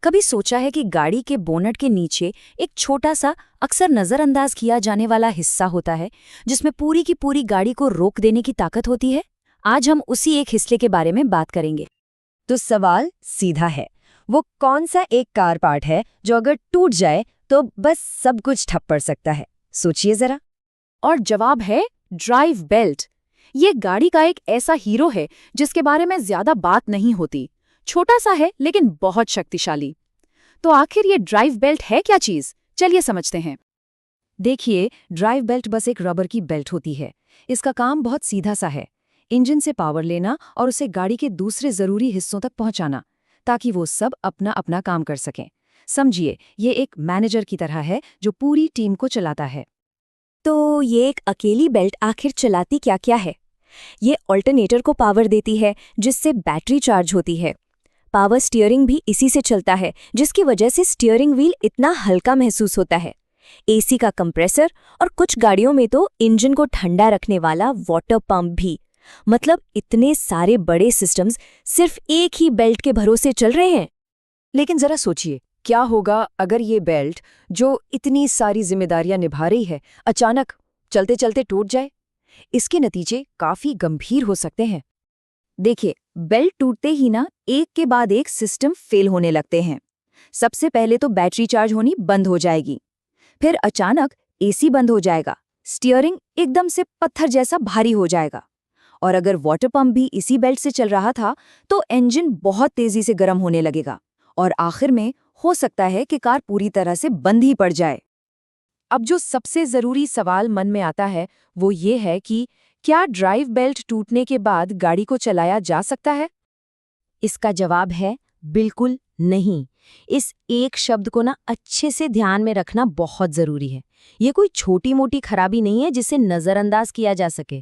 कभी सोचा है कि गाड़ी के बोनट के नीचे एक छोटा सा अक्सर नजरअंदाज किया जाने वाला हिस्सा होता है जिसमें पूरी की पूरी गाड़ी को रोक देने की ताकत होती है। आज हम उसी एक हिस्से के बारे में बात करेंगे। तो सवाल सीधा है, वो कौन सा एक कार पार्ट है जो अगर टूट जाए तो बस सब कुछ ठप पड़ सकता है? सोचिए जरा। और जवाब है ड्राइव बेल्ट। ये गाड़ी का एक ऐसा हीरो है जिसके बारे में ज्यादा बात नहीं होती। छोटा सा है लेकिन बहुत शक्तिशाली। तो आखिर ये ड्राइव बेल्ट है क्या चीज? चलिए समझते हैं। देखिए, ड्राइव बेल्ट बस एक रबर की बेल्ट होती है। इसका काम बहुत सीधा सा है, इंजन से पावर लेना और उसे गाड़ी के दूसरे जरूरी हिस्सों तक पहुंचाना, ताकि वो सब अपना अपना काम कर सकें। समझिए, ये एक मैनेजर की तरह है जो पूरी टीम को चलाता है। तो ये एक अकेली बेल्ट आखिर चलाती क्या क्या है? ये ऑल्टरनेटर को पावर देती है जिससे बैटरी चार्ज होती है। पावर स्टीयरिंग भी इसी से चलता है, जिसकी वजह से स्टीयरिंग व्हील इतना हल्का महसूस होता है। एसी का कंप्रेसर और कुछ गाड़ियों में तो इंजन को ठंडा रखने वाला वाटर पंप भी। मतलब इतने सारे बड़े सिस्टम्स सिर्फ एक ही बेल्ट के भरोसे चल रहे हैं। लेकिन जरा सोचिए, क्या होगा अगर ये बेल्ट जो इतनी सारी जिम्मेदारियां निभा रही है अचानक चलते चलते टूट जाए? इसके नतीजे काफी गंभीर हो सकते हैं। देखिए, बेल्ट टूटते ही ना एक के बाद एक सिस्टम फेल होने लगते हैं। सबसे पहले तो बैटरी चार्ज होनी बंद हो जाएगी, फिर अचानक एसी बंद हो जाएगा, स्टीयरिंग एकदम से पत्थर जैसा भारी हो जाएगा, और अगर वाटर पंप भी इसी बेल्ट से चल रहा था तो इंजन बहुत तेजी से गर्म होने लगेगा, और आखिर में हो सकता है कि कार पूरी तरह से बंद ही पड़ जाए। अब जो सबसे जरूरी सवाल मन में आता है वो ये है कि क्या ड्राइव बेल्ट टूटने के बाद गाड़ी को चलाया जा सकता है? इसका जवाब है बिल्कुल नहीं। इस एक शब्द को ना अच्छे से ध्यान में रखना बहुत जरूरी है। ये कोई छोटी मोटी खराबी नहीं है जिसे नजरअंदाज किया जा सके।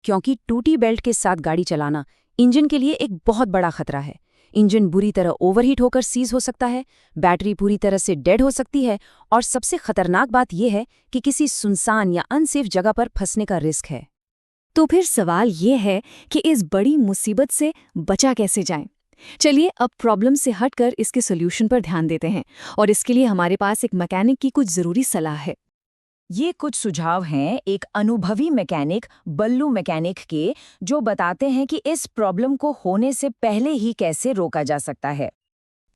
क्योंकि टूटी बेल्ट के साथ गाड़ी चलाना इंजन के लिए एक बहुत बड़ा खतरा है। इंजन बुरी तरह ओवरहीट होकर सीज हो सकता है, बैटरी पूरी तरह से डेड हो सकती है, और सबसे खतरनाक बात यह है कि किसी सुनसान या अनसेफ जगह पर फंसने का रिस्क है। तो फिर सवाल ये है कि इस बड़ी मुसीबत से बचा कैसे जाएं? चलिए अब प्रॉब्लम से हटकर इसके सॉल्यूशन पर ध्यान देते हैं, और इसके लिए हमारे पास एक मैकेनिक की कुछ ज़रूरी सलाह है। ये कुछ सुझाव हैं एक अनुभवी मैकेनिक बल्लू मैकेनिक के, जो बताते हैं कि इस प्रॉब्लम को होने से पहले ही कैसे रोका जा सकता है।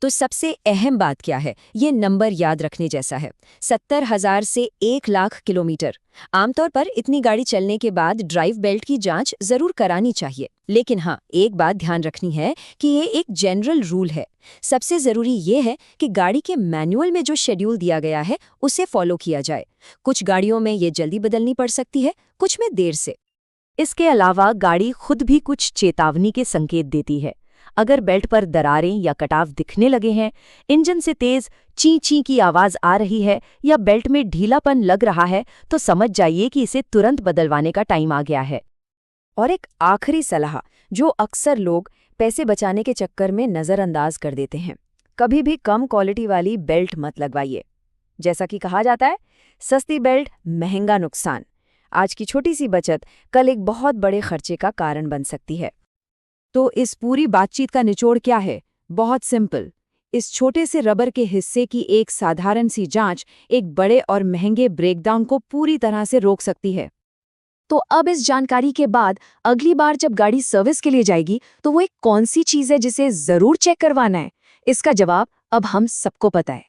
तो सबसे अहम बात क्या है, ये नंबर याद रखने जैसा है। 70,000 से 1,00,000 किलोमीटर। आमतौर पर इतनी गाड़ी चलने के बाद ड्राइव बेल्ट की जांच जरूर करानी चाहिए। लेकिन हाँ, एक बात ध्यान रखनी है कि ये एक जनरल रूल है। सबसे जरूरी ये है कि गाड़ी के मैनुअल में जो शेड्यूल दिया गया है उसे फॉलो किया जाए। कुछ गाड़ियों में ये जल्दी बदलनी पड़ सकती है, कुछ में देर से। इसके अलावा गाड़ी खुद भी कुछ चेतावनी के संकेत देती है। अगर बेल्ट पर दरारें या कटाव दिखने लगे हैं, इंजन से तेज ची ची की आवाज आ रही है, या बेल्ट में ढीलापन लग रहा है, तो समझ जाइए कि इसे तुरंत बदलवाने का टाइम आ गया है। और एक आखिरी सलाह जो अक्सर लोग पैसे बचाने के चक्कर में नज़रअंदाज कर देते हैं, कभी भी कम क्वालिटी वाली बेल्ट मत लगवाइए। जैसा कि कहा जाता है, सस्ती बेल्ट महंगा नुकसान। आज की छोटी सी बचत कल एक बहुत बड़े खर्चे का कारण बन सकती है। तो इस पूरी बातचीत का निचोड़ क्या है? बहुत सिंपल। इस छोटे से रबर के हिस्से की एक साधारण सी जांच एक बड़े और महंगे ब्रेकडाउन को पूरी तरह से रोक सकती है। तो अब इस जानकारी के बाद अगली बार जब गाड़ी सर्विस के लिए जाएगी तो वो एक कौन सी चीज़ है जिसे ज़रूर चेक करवाना है? इसका जवाब अब हम सबको पता है।